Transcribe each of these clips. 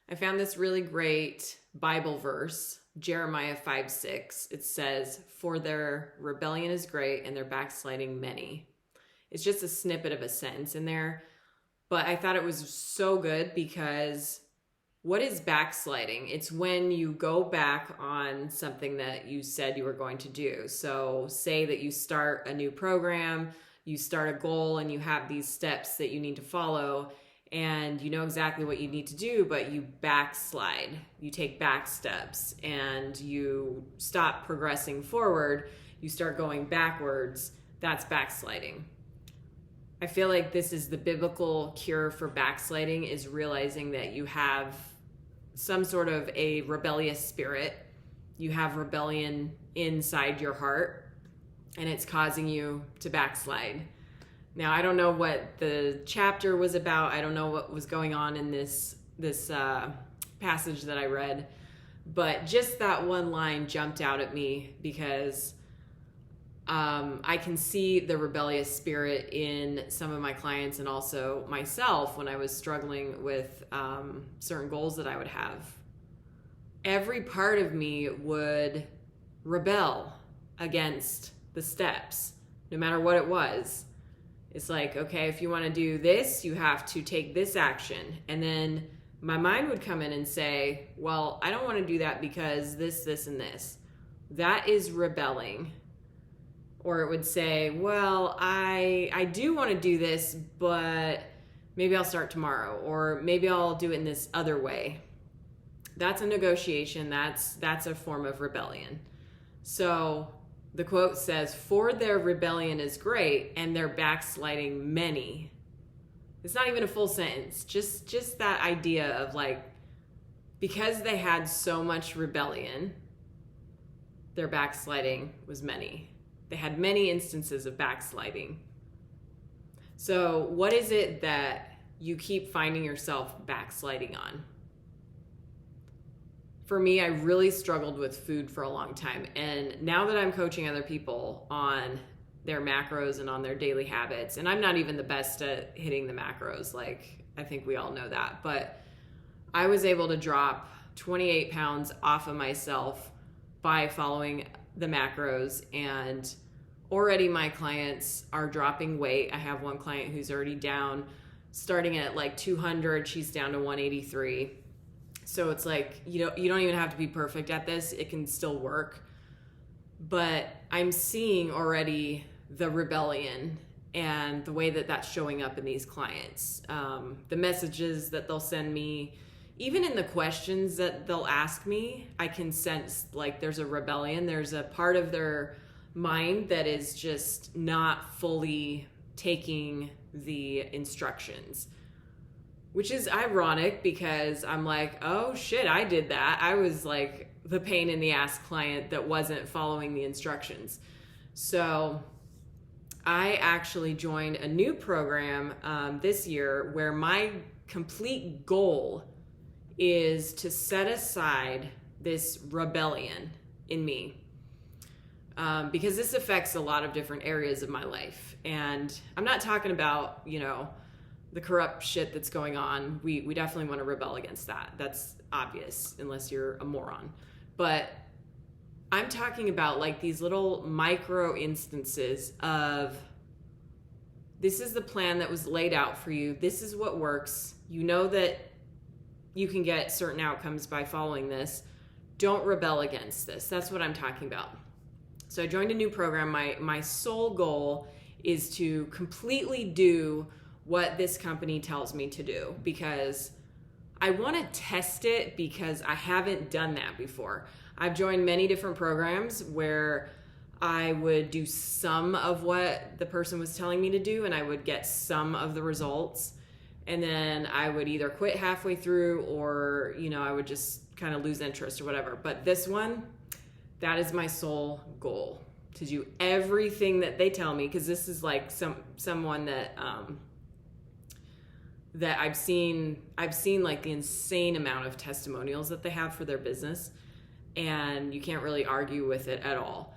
I found this really great Bible verse, Jeremiah 5:6. It says, "For their rebellion is great and their backsliding many." It's just a snippet of a sentence in there, but I thought it was so good because what is backsliding? It's when you go back on something that you said you were going to do. So say that you start a new program, you start a goal, and you have these steps that you need to follow, and you know exactly what you need to do, but you backslide. You take back steps and you stop progressing forward. You start going backwards. That's backsliding. I feel like this is the biblical cure for backsliding, is realizing that you have some sort of a rebellious spirit. You have rebellion inside your heart, and it's causing you to backslide. Now, I don't know what the chapter was about. I don't know what was going on in this passage that I read, but just that one line jumped out at me because I can see the rebellious spirit in some of my clients and also myself when I was struggling with certain goals that I would have. Every part of me would rebel against the steps, no matter what it was. It's like, okay, if you want to do this, you have to take this action. And then my mind would come in and say, well, I don't want to do that because this, and this. That is rebelling. Or it would say, well, I do want to do this, but maybe I'll start tomorrow, or maybe I'll do it in this other way. That's a negotiation. That's a form of rebellion. So the quote says, "For their rebellion is great and their backsliding many." It's not even a full sentence. Just that idea of like, because they had so much rebellion, their backsliding was many. They had many instances of backsliding. So what is it that you keep finding yourself backsliding on? For me, I really struggled with food for a long time. And now that I'm coaching other people on their macros and on their daily habits, and I'm not even the best at hitting the macros, like I think we all know that, but I was able to drop 28 pounds off of myself by following the macros, and already my clients are dropping weight. I have one client who's already down, starting at like 200, she's down to 183. So it's like, you don't even have to be perfect at this. It can still work. But I'm seeing already the rebellion and the way that that's showing up in these clients. The messages that they'll send me, even in the questions that they'll ask me, I can sense like there's a rebellion. There's a part of their mind that is just not fully taking the instructions. Which is ironic because I'm like, oh shit, I did that. I was like the pain in the ass client that wasn't following the instructions. So I actually joined a new program this year where my complete goal is to set aside this rebellion in me. Because this affects a lot of different areas of my life. And I'm not talking about, the corrupt shit that's going on. We definitely want to rebel against that. That's obvious, unless you're a moron. But I'm talking about like these little micro instances of, this is the plan that was laid out for you. This is what works. You know that you can get certain outcomes by following this. Don't rebel against this. That's what I'm talking about. So I joined a new program. My sole goal is to completely do what this company tells me to do, because I want to test it, because I haven't done that before. I've joined many different programs where I would do some of what the person was telling me to do and I would get some of the results, and then I would either quit halfway through or I would just kind of lose interest or whatever. But this one, that is my sole goal, to do everything that they tell me, because this is like someone that that I've seen like the insane amount of testimonials that they have for their business, and you can't really argue with it at all.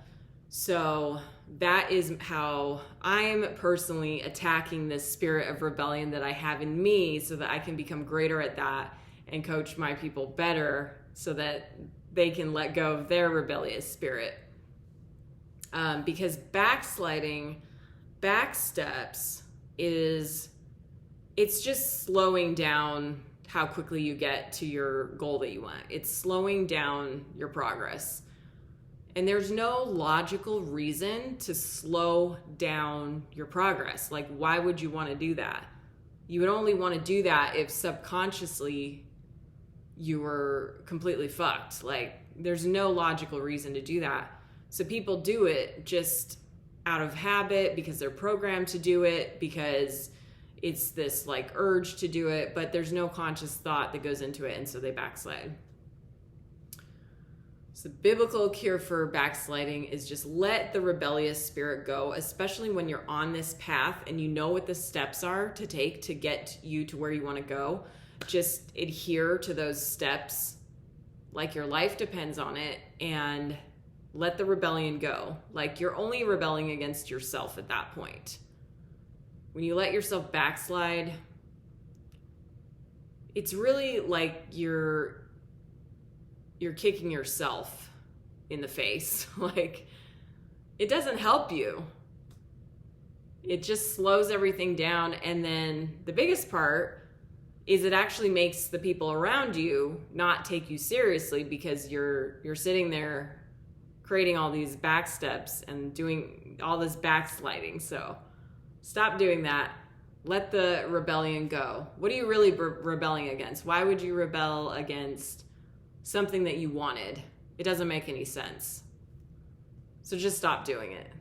So that is how I'm personally attacking this spirit of rebellion that I have in me, so that I can become greater at that and coach my people better so that they can let go of their rebellious spirit. Because backsliding, backsteps it's just slowing down how quickly you get to your goal that you want. It's slowing down your progress. And there's no logical reason to slow down your progress. Like, why would you want to do that? You would only want to do that if subconsciously you were completely fucked. Like, there's no logical reason to do that. So people do it just out of habit because they're programmed to do it, because it's this like urge to do it, but there's no conscious thought that goes into it, and so they backslide. So the biblical cure for backsliding is just let the rebellious spirit go, especially when you're on this path and you know what the steps are to take to get you to where you want to go. Just adhere to those steps like your life depends on it, and let the rebellion go. Like, you're only rebelling against yourself at that point. When you let yourself backslide, it's really like you're kicking yourself in the face. Like, it doesn't help you. It just slows everything down. And then the biggest part is it actually makes the people around you not take you seriously, because you're sitting there creating all these backsteps and doing all this backsliding. So stop doing that. Let the rebellion go. What are you really rebelling against? Why would you rebel against something that you wanted? It doesn't make any sense. So just stop doing it.